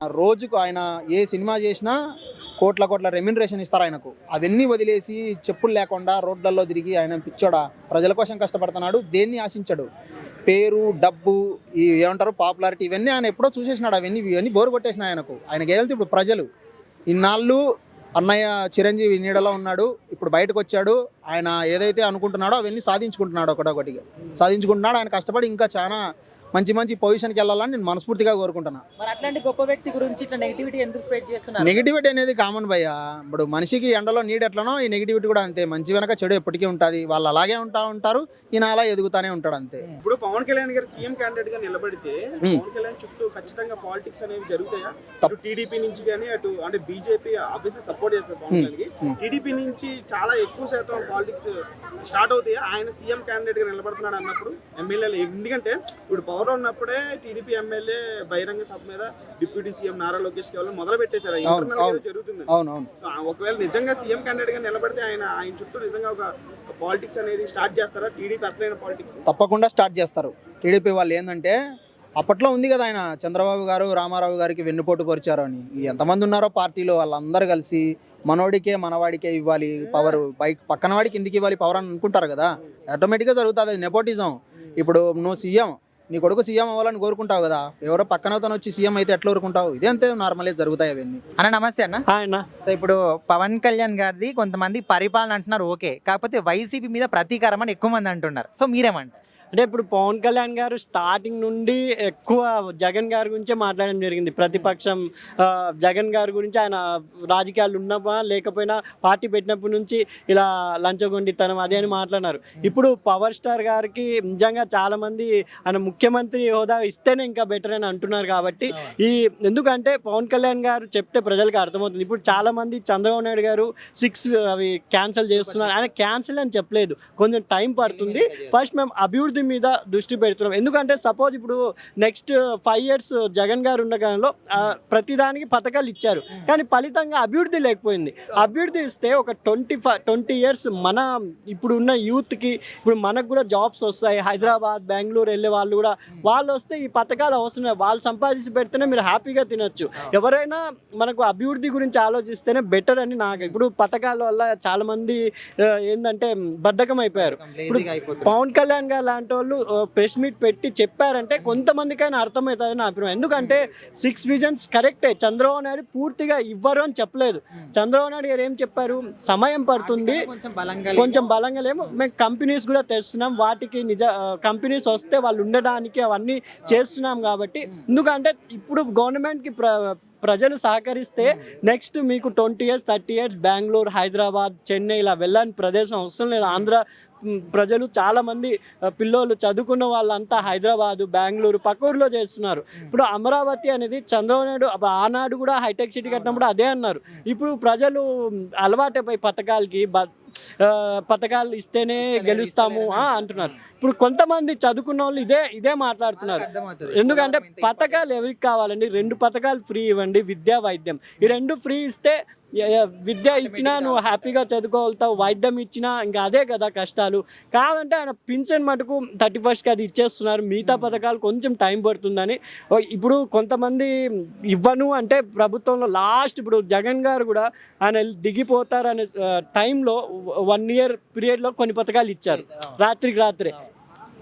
రోజుకు ఆయన ఏ సినిమా చేసినా కోట్ల కోట్ల రెమ్యునరేషన్ ఇస్తారు ఆయనకు. అవన్నీ వదిలేసి చెప్పులు లేకుండా రోడ్లలో తిరిగి ఆయన పిచ్చోడా ప్రజల కోసం కష్టపడుతున్నాడు. దేన్ని ఆశించడు. పేరు, డబ్బు, ఈ ఏమంటారు పాపులారిటీ, ఇవన్నీ ఆయన ఎప్పుడో చూసేసినాడు. ఇవన్నీ బోరు కొట్టేసినాయి ఆయనకు. ఆయనకి ఏమైతే ఇప్పుడు ప్రజలు ఇన్నాళ్ళు అన్నయ్య చిరంజీవి నీడలో ఉన్నాడు, ఇప్పుడు బయటకు వచ్చాడు. ఆయన ఏదైతే అనుకుంటున్నాడో అవన్నీ సాధించుకుంటున్నాడు, ఒకటొకటిగా సాధించుకుంటున్నాడు. ఆయన కష్టపడి ఇంకా చాలా మంచి మంచి పొజిషన్కి వెళ్ళాలని నేను మనస్ఫూర్తిగా కోరుకుంటున్నా. మరి అట్లాంటి గొప్ప వ్యక్తి గురించి ఇట్లా నెగిటివిటీ ఎందుకు స్ప్రెడ్ చేస్తున్నారు? నెగిటివిటీ అనేది కామన్ భయ్య. ఇప్పుడు మనిషికి ఎండలో నీడ ఎట్లనో ఈ నెగిటివిటీ కూడా అంతే. మంచి వెనక చెడు ఎప్పటికీ ఉంటుంది. వాళ్ళు అలాగే ఉంటారు, ఈయన అలా ఎదుగుతానే ఉంటాడు అంతే. ఇప్పుడు పవన్ కళ్యాణ్ గారు సీఎం క్యాండిడేట్ గా నిలబడితే పవన్ కళ్యాణ్ చుట్టూ ఖచ్చితంగా పాలిటిక్స్ అనేవి జరుగుతాయా? అటు టీడీపీ నుంచి కానీ అటు అంటే బీజేపీ ఆబ్వియస్లీ సపోర్ట్ చేస్తారు పవన్ కళ్యాణ్. టీడీపీ నుంచి చాలా ఎక్కువ శాతం పాలిటిక్స్ స్టార్ట్ అవుతాయి ఆయన సీఎం క్యాండిడేట్ గా నిలబడుతున్నాడు అన్నప్పుడు ఎమ్మెల్యేలు. ఎందుకంటే ఇప్పుడు పవర్ ఉన్నప్పుడే టీడీపీ ఎమ్మెల్యే బహిరంగ సభ మీద డిప్యూటీ సీఎం నారా లోకేష్ కేవలం మొదలు పెట్టేశారు. జరుగుతుంది. సో ఒకవేళ నిజంగా సీఎం క్యాండిడేట్ గా నిలబడితే ఆయన చుట్టూ నిజంగా ఒక పాలిటిక్స్ అనేది స్టార్ట్ చేస్తారా? టీడీపీ అసలైన పాలిటిక్స్ తప్పకుండా స్టార్ట్ చేస్తారు. టీడీపీ వాళ్ళు ఏంటంటే అప్పట్లో ఉంది కదా, ఆయన చంద్రబాబు గారు రామారావు గారికి వెన్నుపోటు పరిచారు అని. ఎంతమంది ఉన్నారో పార్టీలో వాళ్ళందరూ కలిసి మనోడికే మనవాడికే ఇవ్వాలి పవర్, బైక్ పక్కన వాడికి ఎందుకు ఇవ్వాలి పవర్ అని అనుకుంటారు కదా. ఆటోమేటిక్గా జరుగుతుంది. అది నెపోటిజం. ఇప్పుడు నువ్వు సీఎం, నీ కొడుకు సీఎం అవ్వాలని కోరుకుంటావు కదా, ఎవరో పక్కన తను వచ్చి సీఎం అయితే ఎట్లా కోరుకుంటావు? ఇదే అంతే నార్మల్గా జరుగుతాయి అవన్నీ. అన్న నమస్తే అన్న. సో ఇప్పుడు పవన్ కళ్యాణ్ గారిది కొంతమంది పరిపాలన అంటున్నారు, ఓకే, కాకపోతే వైసీపీ మీద ప్రతీకారం అని ఎక్కువ మంది అంటున్నారు. సో మీరేమంటారు? అంటే ఇప్పుడు పవన్ కళ్యాణ్ గారు స్టార్టింగ్ నుండి ఎక్కువ జగన్ గారి గురించే మాట్లాడడం జరిగింది. ప్రతిపక్షం జగన్ గారి గురించి, ఆయన రాజకీయాలు ఉన్నప్పా లేకపోయినా పార్టీ పెట్టినప్పటి నుంచి ఇలా లంచగొండితనం అదే అని మాట్లాడినారు. ఇప్పుడు పవర్ స్టార్ గారికి నిజంగా చాలామంది ఆయన ముఖ్యమంత్రి హోదా ఇస్తేనే ఇంకా బెటర్ అని అంటున్నారు. కాబట్టి ఎందుకంటే పవన్ కళ్యాణ్ గారు చెప్తే ప్రజలకు అర్థమవుతుంది. ఇప్పుడు చాలామంది చంద్రబాబు నాయుడు గారు 6 అవి క్యాన్సిల్ చేస్తున్నారు. ఆయన క్యాన్సిల్ అని చెప్పలేదు, కొంచెం టైం పడుతుంది. ఫస్ట్ మేము అభివృద్ధి మీద దృష్టి పెడుతున్నాం. ఎందుకంటే సపోజ్ ఇప్పుడు నెక్స్ట్ 5 years జగన్ గారు ఉన్న కాలంలో ప్రతిదానికి పథకాలు ఇచ్చారు, కానీ ఫలితంగా అభివృద్ధి లేకపోయింది. అభివృద్ధి ఇస్తే ఒక 20 years మన ఇప్పుడు ఉన్న యూత్కి ఇప్పుడు మనకు కూడా జాబ్స్ వస్తాయి. హైదరాబాద్, బెంగళూరు వెళ్ళే వాళ్ళు కూడా వాళ్ళు వస్తే ఈ పథకాలు అవసరం, వాళ్ళు సంపాదించి పెడితేనే మీరు హ్యాపీగా తినొచ్చు. ఎవరైనా మనకు అభివృద్ధి గురించి ఆలోచిస్తేనే బెటర్ అని నాకు. ఇప్పుడు పథకాల వల్ల చాలామంది ఏంటంటే బద్ధకం అయిపోయారు. ఇప్పుడు పవన్ కళ్యాణ్ గారు లాంటి వాళ్ళు ప్రెస్ మీట్ పెట్టి చెప్పారంటే కొంతమందికైనా అర్థమవుతుంది నా అభిప్రాయం. ఎందుకంటే 6 visions కరెక్టే. చంద్రబాబు నాయుడు పూర్తిగా ఇవ్వరు అని చెప్పలేదు. చంద్రబాబు నాయుడు గారు ఏం చెప్పారు, సమయం పడుతుంది, కొంచెం బలంగా లేము, మేము కంపెనీస్ కూడా తెస్తున్నాం, వాటికి కంపెనీస్ వస్తే వాళ్ళు ఉండడానికి అవన్నీ చేస్తున్నాం. కాబట్టి ఎందుకంటే ఇప్పుడు గవర్నమెంట్కి ప్రజలు సహకరిస్తే నెక్స్ట్ మీకు 20 years 30 years బెంగళూరు, హైదరాబాద్, చెన్నై ఇలా వెళ్ళని ప్రదేశం అవసరం లేదు. ఆంధ్ర ప్రజలు చాలామంది పిల్లోళ్ళు చదువుకున్న వాళ్ళంతా హైదరాబాదు, బెంగళూరు పక్క ఊరిలో చేస్తున్నారు. ఇప్పుడు అమరావతి అనేది చంద్రబాబు నాయుడు ఆనాడు కూడా హైటెక్ సిటీ కట్టినప్పుడు అదే అన్నారు. ఇప్పుడు ప్రజలు అలవాటైపోయి పథకాలు ఇస్తేనే గెలుస్తాము అంటున్నారు. ఇప్పుడు కొంతమంది చదువుకున్న వాళ్ళు ఇదే మాట్లాడుతున్నారు. ఎందుకంటే పథకాలు ఎవరికి కావాలండి? 2 పథకాలు ఫ్రీ ఇవ్వండి, విద్యా, వైద్యం. ఈ 2 ఫ్రీ ఇస్తే విద్య ఇచ్చినా నువ్వు హ్యాపీగా చదువుకోగలుగుతావు, వైద్యం ఇచ్చినా ఇంకా అదే కదా కష్టాలు. కావాలంటే ఆయన పింఛన్ మటుకు 31st అది ఇచ్చేస్తున్నారు. మిగతా పథకాలు కొంచెం టైం పడుతుందని. ఇప్పుడు కొంతమంది ఇవ్వను అంటే ప్రభుత్వంలో లాస్ట్ ఇప్పుడు జగన్ గారు కూడా ఆయన దిగిపోతారనే టైంలో 1 year పీరియడ్లో కొన్ని పథకాలు ఇచ్చారు, రాత్రికి రాత్రే.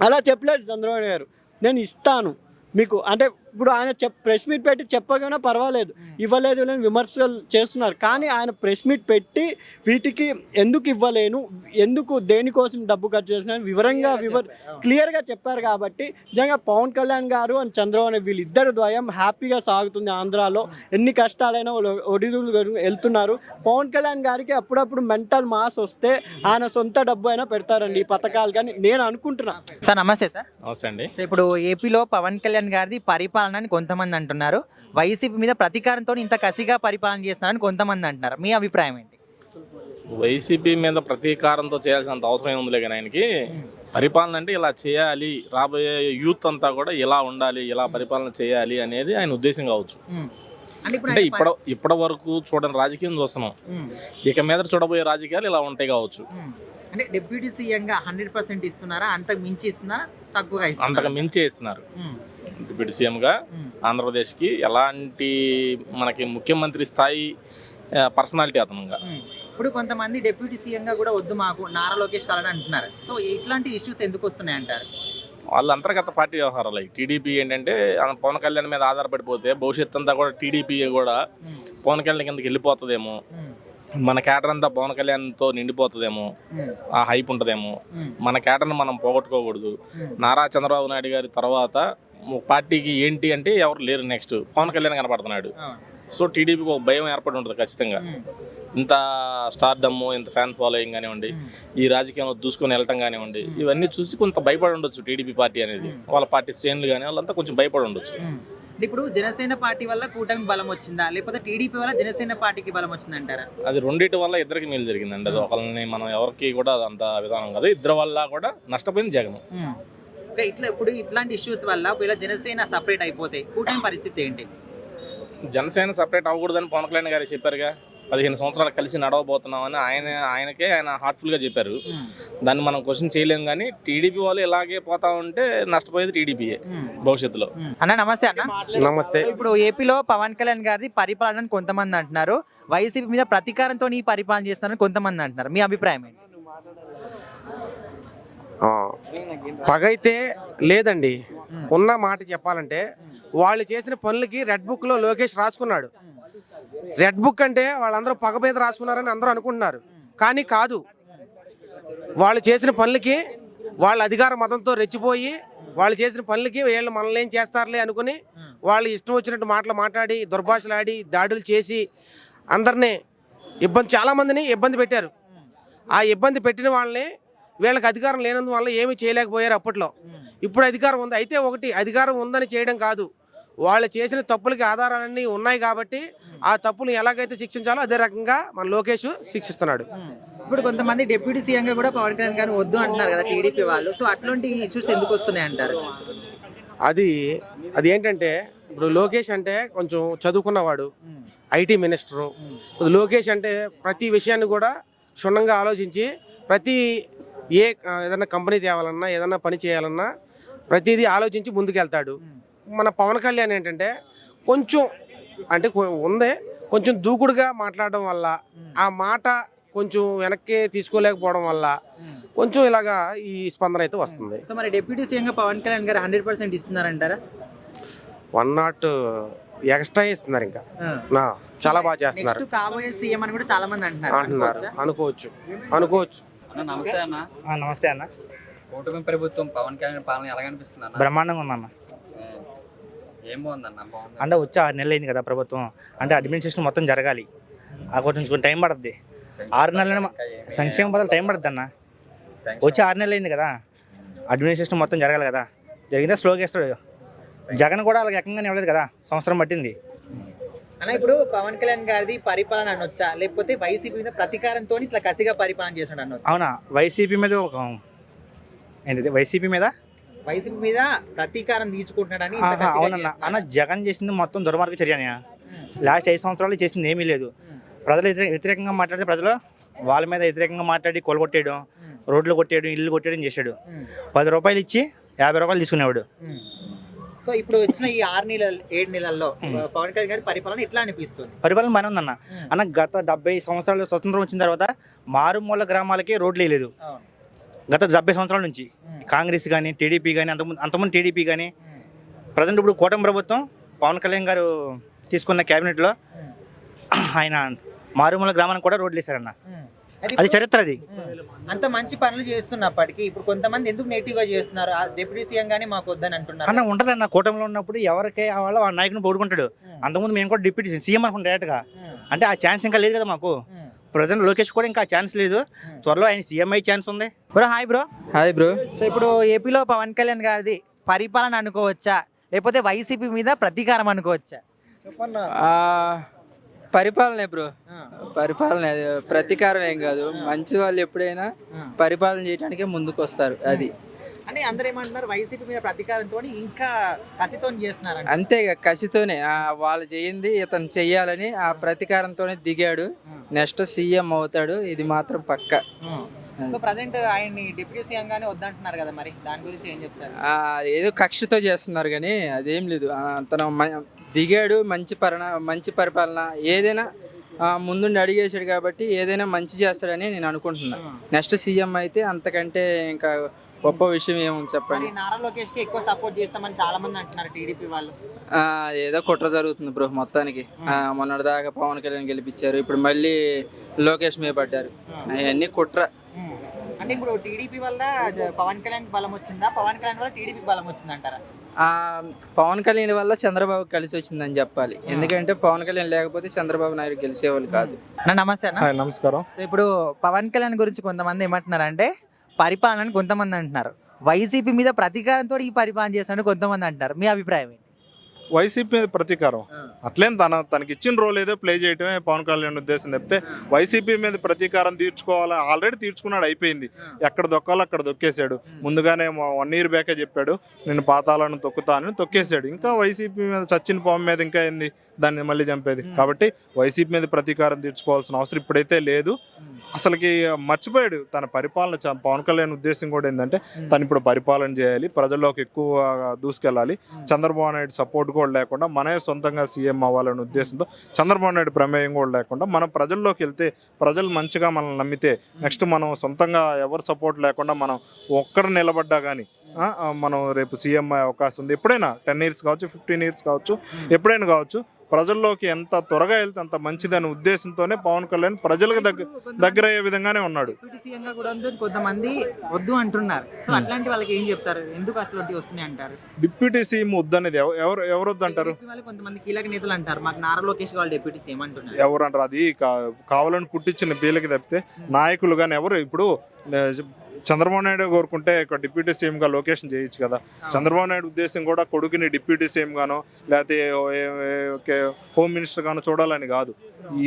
అలా చెప్పలేదు చంద్రబాబు గారు, నేను ఇస్తాను మీకు అంటే. ఇప్పుడు ఆయన ప్రెస్ మీట్ పెట్టి చెప్పగానే పర్వాలేదు, ఇవ్వలేదు అని విమర్శలు చేస్తున్నారు. కానీ ఆయన ప్రెస్ మీట్ పెట్టి వీటికి ఎందుకు ఇవ్వలేను, ఎందుకు దేనికోసం డబ్బు ఖర్చు చేసిన వివరంగా క్లియర్గా చెప్పారు. కాబట్టి నిజంగా పవన్ కళ్యాణ్ గారు అండ్ చంద్రబాబు వీళ్ళిద్దరు ద్వయం హ్యాపీగా సాగుతుంది. ఆంధ్రాలో ఎన్ని కష్టాలైనా ఒడిదులు వెళ్తున్నారు. పవన్ కళ్యాణ్ గారికి అప్పుడప్పుడు మెంటల్ మాస్ వస్తే ఆయన సొంత డబ్బు అయినా పెడతారండి ఈ పథకాలు, కానీ నేను అనుకుంటున్నా. సార్ నమస్తే. సార్ నమస్తే అండి. ఇప్పుడు ఏపీలో పవన్ కళ్యాణ్ గారిది పరిపాలన అని కొంతమంది అంటున్నారు, వైసీపీ మీద ప్రతీకారంతో ఇంత కసిగా పరిపాలన చేస్తున్నారని కొంతమంది అంటున్నారు. మీ అభిప్రాయం ఏంటి? వైసీపీ మీద ప్రతీకారంతో చేయాల్సినంత అవసరం ఏముందిలే కానీ ఆయనకి పరిపాలన అంటే ఇలా చేయాలి, రాబోయే యూత్ అంతా కూడా ఇలా ఉండాలి, ఇలా పరిపాలన చేయాలి అనేది ఆయన ఉద్దేశం కావచ్చు. అంటే ఇప్పటి వరకు చూడని రాజకీయం చూస్తున్నాం, ఇక మీద చూడబోయే రాజకీయాలు ఇలా ఉంటాయి కావచ్చు. అంటే డిప్యూటీ సీఎంగా 100% ఇస్తున్నారా, అంతకు మించి ఇస్తున్నారా, తక్కువగా ఇస్తున్నారా? అంతకు మించి ఇస్తున్నారు. డిప్యూటీ సీఎంగా ఆంధ్రప్రదేశ్కి ఎలాంటి మనకి ముఖ్యమంత్రి స్థాయి పర్సనాలిటీ అతనుగా. ఇప్పుడు కొంతమంది డిప్యూటీ సీఎంగా కూడా వద్దు మాకు నారా లోకేష్ కావాలని అంటున్నారు. సో ఇట్లాంటి ఇష్యూస్ ఎందుకు వస్తున్నాయి అంటారు? వాళ్ళ అంతర్గత పార్టీ వ్యవహారాలు. టీడీపీ ఏంటంటే పవన్ కళ్యాణ్ మీద ఆధారపడిపోతే భవిష్యత్తు అంతా కూడా టీడీపీ కూడా పవన్ కళ్యాణ్ కిందకి వెళ్ళిపోతుందేమో, మన కేటర్ అంతా పవన్ కళ్యాణ్తో నిండిపోతుందేమో, ఆ హైప్ ఉంటుందేమో. మన కేటర్ని మనం పోగొట్టుకోకూడదు. నారా చంద్రబాబు నాయుడు గారి తర్వాత పార్టీకి ఏంటి అంటే ఎవరు లేరు, నెక్స్ట్ పవన్ కళ్యాణ్ కనపడుతున్నాడు. సో టీడీపీకి ఒక భయం ఏర్పడి ఉంటుంది ఖచ్చితంగా. ఇంత స్టార్డమ్, ఇంత ఫ్యాన్ ఫాలోయింగ్ కానివ్వండి, ఈ రాజకీయంలో దూసుకొని వెళ్ళటం కానివ్వండి, ఇవన్నీ చూసి కొంత భయపడి ఉండొచ్చు టీడీపీ పార్టీ అనేది. వాళ్ళ పార్టీ శ్రేణులు కానీ వాళ్ళంతా కొంచెం భయపడి ఉండొచ్చు. ఇప్పుడు జనసేన పార్టీ వల్ల కూటమికి బలం వచ్చిందా, లేకపోతే టీడీపీ వల్ల జనసేన పార్టీకి బలం వచ్చిందంటారా? అది రెండింటి వల్ల ఇద్దరికి మేలు జరిగిందండి. అది ఒకరిని మనం ఎవరికి కూడా అంత విధానం కాదు. ఇద్దరు వల్ల కూడా నష్టపోయింది జగన్. ఇప్పుడు ఇట్లాంటి ఇష్యూస్ వల్ల ఒకవేళ జనసేన సపరేట్ అయిపోతే కూటమి పరిస్థితి ఏంటి? జనసేన సపరేట్ అవ్వకూడదని పవన్ కళ్యాణ్ గారు చెప్పారుగా. 15 సంవత్సరాలు కలిసి నడవబోతున్నామని ఆయనకే ఆయన హార్ట్ఫుల్గా చెప్పారు. దాన్ని మనం క్వశ్చన్ చేయలేము. కానీ టీడీపీ వాళ్ళు ఇలాగే పోతా ఉంటే నష్టపోయేది టీడీపీయే భవిష్యత్తులో. అన్న నమస్తే. అన్న నమస్తే. ఇప్పుడు ఏపీలో పవన్ కళ్యాణ్ గారిది పరిపాలన అని కొంతమంది అంటున్నారు, వైసీపీ మీద ప్రతీకారంతో ఈ పరిపాలన చేస్తారని కొంతమంది అంటున్నారు. మీ అభిప్రాయం ఏంటి? పగైతే లేదండి. ఉన్న మాట చెప్పాలంటే వాళ్ళు చేసిన పనులకి రెడ్ బుక్లో లోకేష్ రాసుకున్నాడు. రెడ్ బుక్ అంటే వాళ్ళందరూ పగ మీద రాసుకున్నారని అందరూ అనుకుంటున్నారు, కానీ కాదు. వాళ్ళు చేసిన పనులకి వాళ్ళ అధికార మతంతో రెచ్చిపోయి వాళ్ళు చేసిన పనులకి వీళ్ళు మనల్ని ఏం చేస్తారులే అనుకుని వాళ్ళు ఇష్టం వచ్చినట్టు మాటలు మాట్లాడి దుర్భాషలాడి దాడులు చేసి అందరినీ చాలామందిని ఇబ్బంది పెట్టారు. ఆ ఇబ్బంది పెట్టిన వాళ్ళని వీళ్ళకి అధికారం లేనందువల్ల ఏమీ చేయలేకపోయారు అప్పట్లో. ఇప్పుడు అధికారం ఉంది. అయితే ఒకటి, అధికారం ఉందని చేయడం కాదు, వాళ్ళు చేసిన తప్పులకి ఆధారాలన్నీ ఉన్నాయి కాబట్టి ఆ తప్పులు ఎలాగైతే శిక్షించాలో అదే రకంగా మన లోకేష్ శిక్షిస్తున్నాడు. ఇప్పుడు కొంతమంది డిప్యూటీ సీఎంగా కూడా పవన్ కళ్యాణ్ గారిని వద్దు అంటున్నారు కదా టీడీపీ వాళ్ళు. సో అట్లాంటి ఇష్యూస్ ఎందుకు వస్తున్నాయి అంటారు? అది ఏంటంటే ఇప్పుడు లోకేష్ అంటే కొంచెం చదువుకున్నవాడు, ఐటీ మినిస్టరు. లోకేష్ అంటే ప్రతి విషయాన్ని కూడా క్షుణ్ణంగా ఆలోచించి ఏదైనా కంపెనీ తేవాలన్నా ఏదైనా పని చేయాలన్నా ప్రతిదీ ఆలోచించి ముందుకెళ్తాడు. మన పవన్ కళ్యాణ్ ఏంటంటే కొంచెం అంటే కొంచెం దూకుడుగా మాట్లాడడం వల్ల ఆ మాట కొంచెం వెనక్కి తీసుకోలేకపోవడం వల్ల కొంచెం ఇలాగా ఈ స్పందన అయితే వస్తుంది. సో మరి డిప్యూటీ సీఎంగా పవన్ కళ్యాణ్ గారు 100% ఇస్తున్నారంటారా? 1 ఎక్స్ట్రా ఇస్తున్నారు. ఇంకా చాలా బాగా చేస్తున్నారు. కాబోయే సీఎం అని కూడా చాలా మంది అంటున్నారు. అనుకోవచ్చు. నమస్తే అన్న. నమస్తే అన్న. కూటమి ప్రభుత్వం పవన్ కళ్యాణ్ పాలన ఎలా కనిపిస్తుంది అన్న? బ్రహ్మాండంగా ఉందన్న. ఏం బాగుందన్న? బాగుంది అంటే వచ్చి 6 నెలలు అయింది కదా ప్రభుత్వం. అంటే అడ్మినిస్ట్రేషన్ మొత్తం జరగాలి, కొంచెం టైం పడుతుంది. 6 నెలలు సంక్షేమ పదాలు టైం పడుతుంది అన్న. వచ్చి 6 నెలలు అయింది కదా, అడ్మినిస్ట్రేషన్ మొత్తం జరగాలి కదా. జరిగిందా స్లోగా వేస్తాడు. జగన్ కూడా అలాగే ఏకంగా ఇవ్వలేదు కదా, సంవత్సరం పట్టింది. అన్న ఇప్పుడు పవన్ కళ్యాణ్ గారిది పరిపాలన అనొచ్చా, లేకపోతే వైసీపీ మీద ప్రతీకారంతో ఇట్లా కసిగా పరిపాలన చేసాడు అనొచ్చా? అవునా, వైసీపీ మీద వైసీపీ మీద ప్రతీకారం తీసుకుంటున్నాడని. అవునన్నా. అన్న జగన్ చేసింది మొత్తం దుర్మార్గ చర్య. లాస్ట్ 5 సంవత్సరాలు చేసింది ఏమీ లేదు. ప్రజలు వ్యతిరేకంగా మాట్లాడితే ప్రజలు వాళ్ళ మీద వ్యతిరేకంగా మాట్లాడి కొలగొట్టేయడం, రోడ్లు కొట్టేయడం, ఇల్లు కొట్టేయడం చేశాడు. 10 రూపాయలు ఇచ్చి 50 రూపాయలు తీసుకునేవాడు. సో ఇప్పుడు వచ్చిన ఈ 6-7 నెలల్లో పవన్ కళ్యాణ్ గారి పరిపాలన ఎట్లా అనిపిస్తుంది? పరిపాలన బాగానే ఉందన్న. గత 70 సంవత్సరాలు స్వతంత్రం వచ్చిన తర్వాత మారుమూల గ్రామాలకి రోడ్లు వేయలేదు. గత 70 సంవత్సరాల నుంచి కాంగ్రెస్ కానీ టీడీపీ కానీ అంతకుముందు టీడీపీ కానీ ప్రజెంట్ ఇప్పుడు కూటమి ప్రభుత్వం పవన్ కళ్యాణ్ గారు తీసుకున్న క్యాబినెట్లో ఆయన మారుమూల గ్రామానికి కూడా రోడ్లు వేశారన్న. అది చరిత్ర. అది అంత మంచి పనులు చేస్తున్నప్పటికీ ఇప్పుడు కొంతమంది ఎందుకు నెగిటివ్ గా చేస్తున్నారు? డిప్యూటీ సీఎం గానీ మాకు వద్దని అంటున్నారు. అన్న ఉంటదన్న, కూటమిలో ఉన్నప్పుడు ఎవరికే వాళ్ళ నాయకుని పోడుకుంటాడు. అంతకుముందు మేము కూడా డిప్యూటీ సీఎం అనుకుంటాం డైరెక్ట్ గా. అంటే ఆ ఛాన్స్ ఇంకా లేదు కదా మాకు. ప్రజెంట్ లోకేష్ కూడా ఇంకా ఛాన్స్ లేదు. త్వరలో ఆయన సీఎం అయ్యే ఛాన్స్ ఉంది. Bro hi bro. Hi bro. So ఇప్పుడు ఏపీలో పవన్ కళ్యాణ్ గారిది పరిపాలన అనుకోవచ్చా, లేకపోతే వైసీపీ మీద ప్రతీకారం అనుకోవచ్చా? పరిపాలనే బ్రో, పరిపాలన. ప్రతీకారం ఏం కాదు. మంచి వాళ్ళు ఎప్పుడైనా పరిపాలన చేయడానికే ముందుకు వస్తారు. అది అంటే అందరూ ఏమంటున్నారు, వైసీపీ మీద ప్రతీకారంతో ఇంకా కసితో చేస్తున్నారు. అంతే, కసితోనే వాళ్ళు చేయింది ఇతను చెయ్యాలని ఆ ప్రతీకారంతోనే దిగాడు. నెక్స్ట్ సీఎం అవుతాడు, ఇది మాత్రం పక్క. సో ప్రజెంట్ ఆయన్ని డిప్యూటీ సీఎం గానే వద్దంటున్నారు కదా, మరి దాని గురించి ఏం చెప్తారు? ఏదో కక్షతో చేస్తున్నారు కానీ అదేం లేదు. తను దిగాడు, మంచి పరిపాలన ఏదైనా ముందుండి అడిగేసాడు కాబట్టి ఏదైనా మంచి చేస్తాడని నేను అనుకుంటున్నా. నెక్స్ట్ సీఎం అయితే అంతకంటే ఇంకా గొప్ప విషయం ఏముంది చెప్పండి. నారా లోకేష్ కి ఎక్కువ సపోర్ట్ చేస్తామని చాలా మంది అంటున్నారు టీడీపీ వాళ్ళు. ఏదో కుట్ర జరుగుతుంది బ్రో మొత్తానికి. మొన్నటిదాకా పవన్ కళ్యాణ్ గెలిపించారు, ఇప్పుడు మళ్ళీ లోకేష్ మీద పడ్డారు. అవన్నీ కుట్ర. అంటే ఇప్పుడు టీడీపీ వల్ల పవన్ కళ్యాణ్ బలం వచ్చిందా, పవన్ కళ్యాణ్ వల్ల టీడీపీ బలం వచ్చింది అంటారా? పవన్ కళ్యాణ్ వల్ల చంద్రబాబు కలిసి వచ్చిందని చెప్పాలి. ఎందుకంటే పవన్ కళ్యాణ్ లేకపోతే చంద్రబాబు నాయుడు గెలిచేవాళ్ళు కాదు. నమస్తే అన్న. నమస్కారం. సో ఇప్పుడు పవన్ కళ్యాణ్ గురించి కొంతమంది ఏమంటున్నారంటే పరిపాలన కొంతమంది అంటున్నారు, వైసీపీ మీద ప్రతీకారంతో ఈ పరిపాలన చేస్తాడని కొంతమంది అంటారు. మీ అభిప్రాయం ఏంటి? వైసీపీ మీద ప్రతీకారం అట్లేం తనకి ఇచ్చిన రోల్ ఏదో ప్లే చేయటమే పవన్ కళ్యాణ్ ఉద్దేశం తప్పితే వైసీపీ మీద ప్రతీకారం తీర్చుకోవాలని ఆల్రెడీ తీర్చుకున్నాడు, అయిపోయింది. ఎక్కడ దొక్కాలో అక్కడ దొక్కేశాడు. ముందుగానే 1 year బ్యాకే చెప్పాడు నేను పాతాలను తొక్కుతానని, తొక్కేశాడు. ఇంకా వైసీపీ మీద చచ్చిన పాము మీద ఇంకా ఏంది దాన్ని మళ్ళీ చంపేది? కాబట్టి వైసీపీ మీద ప్రతీకారం తీర్చుకోవాల్సిన అవసరం ఇప్పుడైతే లేదు. అసలుకి మర్చిపోయాడు తన పరిపాలన. పవన్ కళ్యాణ్ ఉద్దేశం కూడా ఏంటంటే తను ఇప్పుడు పరిపాలన చేయాలి, ప్రజల్లోకి ఎక్కువ దూసుకెళ్ళాలి. చంద్రబాబు నాయుడు సపోర్ట్ కూడా లేకుండా మనమే సొంతంగా సీఎం అవ్వాలనే ఉద్దేశంతో, చంద్రబాబు నాయుడు ప్రమేయం కూడా లేకుండా మనం ప్రజల్లోకి వెళ్తే, ప్రజలు మంచిగా మనల్ని నమ్మితే, నెక్స్ట్ మనం సొంతంగా ఎవరు సపోర్ట్ లేకుండా మనం ఒక్కరు నిలబడ్డా కానీ మనం రేపు సీఎం అయ్యే అవకాశం ఉంది. ఎప్పుడైనా 10 years కావచ్చు, 15 years కావచ్చు, ఎప్పుడైనా కావచ్చు. ప్రజల్లోకి ఎంత త్వరగా వెళ్తే అంత మంచిదనే ఉద్దేశంతోనే పవన్ కళ్యాణ్ ప్రజలకు దగ్గర అయ్యే విధంగానే ఉన్నాడు. కొంతమంది వద్దు అంటున్నారు. సో అట్లాంటి వాళ్ళకి ఏం చెప్తారు? ఎందుకు అట్లాంటి వస్తున్నాయి అంటారు? డిప్యూటీ సీఎం వద్దు అనేది ఎవరు వద్దు అంటారు? కొంతమంది కీలక నేతలు అంటారు మాకు నారా లోకేష్ వాళ్ళు డిప్యూటీ సీఎం అంటున్నారు. ఎవరు అంటారు? అది కావాలని పుట్టించిన బీలకి తప్పితే నాయకులు కానీ ఎవరు. ఇప్పుడు చంద్రబాబు నాయుడు కోరుకుంటే ఒక డిప్యూటీ సీఎంగా లొకేషన్ చేయొచ్చు కదా. చంద్రబాబు నాయుడు ఉద్దేశం కూడా కొడుకుని డిప్యూటీ సీఎం గానో లేకపోతే హోమ్ మినిస్టర్ గానో చూడాలని కాదు,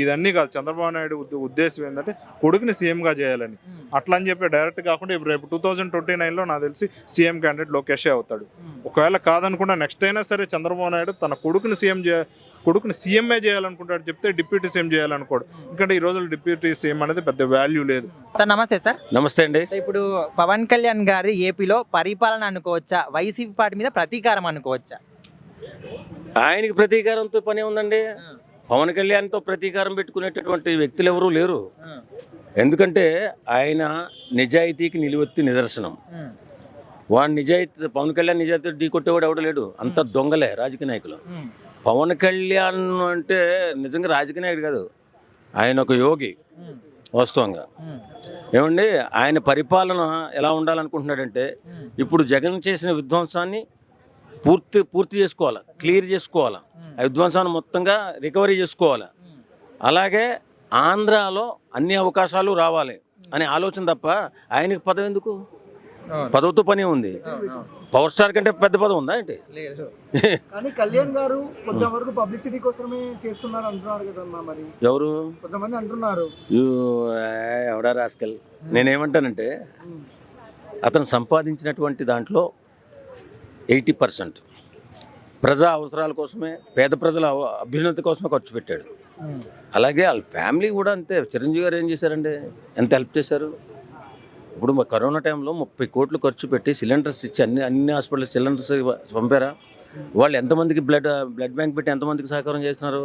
ఇదన్నీ కాదు. చంద్రబాబు నాయుడు ఉద్దేశం ఏంటంటే కొడుకుని సీఎంగా చేయాలని. అట్లా అని చెప్పి డైరెక్ట్ కాకుండా రేపు 2029లో నాకు తెలిసి సీఎం క్యాండిడేట్ లోకేషే అవుతాడు. ఒకవేళ కాదనుకున్నా నెక్స్ట్ అయినా సరే చంద్రబాబు నాయుడు తన కొడుకుని సీఎంఏ చేయాలనుకుంటాడు చెప్తే డిప్యూటీ సీఎం చేయాలనుకోడు. ఎందుకంటే ఈ రోజుల్లో డిప్యూటీ సీఎం అనేది పెద్ద వాల్యూ లేదు. సార్ నమస్తే. సార్ నమస్తే అండి. ఇప్పుడు పవన్ కళ్యాణ్ గారి ఏపీలో పరిపాలన అనుకోవచ్చా, వైసీపీ పార్టీ మీద ప్రతీకారం అనుకోవచ్చా? ఆయనకి ప్రతీకారంతో పని ఉందండి. పవన్ కళ్యాణ్తో ప్రతీకారం పెట్టుకునేటటువంటి వ్యక్తులు ఎవరూ లేరు. ఎందుకంటే ఆయన నిజాయితీకి నిలువెత్తి నిదర్శనం. వాడు నిజాయితీ, పవన్ కళ్యాణ్ నిజాయితీ ఢీ కొట్టేవాడు ఎవడు లేడు. అంత దొంగలే రాజకీయ నాయకులు. పవన్ కళ్యాణ్ అంటే నిజంగా రాజకీయ నాయకుడు కాదు, ఆయన ఒక యోగి వాస్తవంగా. ఏమండి ఆయన పరిపాలన ఎలా ఉండాలనుకుంటున్నాడంటే ఇప్పుడు జగన్ చేసిన విధ్వంసాన్ని పూర్తి చేసుకోవాలి, క్లియర్ చేసుకోవాలి. ఆ విధ్వంసాన్ని మొత్తంగా రికవరీ చేసుకోవాలి. అలాగే ఆంధ్రాలో అన్ని అవకాశాలు రావాలి అనే ఆలోచన తప్ప ఆయనకి పదవి ఎందుకు? పదవితో పని ఉంది. పవర్ స్టార్ కంటే పెద్ద పదవి ఉందా ఏంటి? కానీ కళ్యాణ్ గారు కొంతవరకు పబ్లిసిటీ కోసమే చేస్తున్నారు అంటున్నారు కదన్నా. మరి ఎవరు? కొంతమంది అంటున్నారు. ఎవడా రాస్కల్. నేనేమంటానంటే అతను సంపాదించినటువంటి దాంట్లో 80% ప్రజా అవసరాల కోసమే, పేద ప్రజల అభ్యున్నతి కోసమే ఖర్చు పెట్టాడు. అలాగే వాళ్ళ ఫ్యామిలీ కూడా అంతే. చిరంజీవి గారు ఏం చేశారండి? ఎంత హెల్ప్ చేశారు? ఇప్పుడు మా కరోనా టైంలో 30 కోట్లు ఖర్చు పెట్టి సిలిండర్స్ ఇచ్చి అన్ని హాస్పిటల్స్ సిలిండర్స్ పంపారా? వాళ్ళు ఎంతమందికి బ్లడ్ బ్యాంక్ పెట్టి ఎంతమందికి సహకారం చేస్తున్నారు?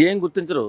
ఏం గుర్తించరు.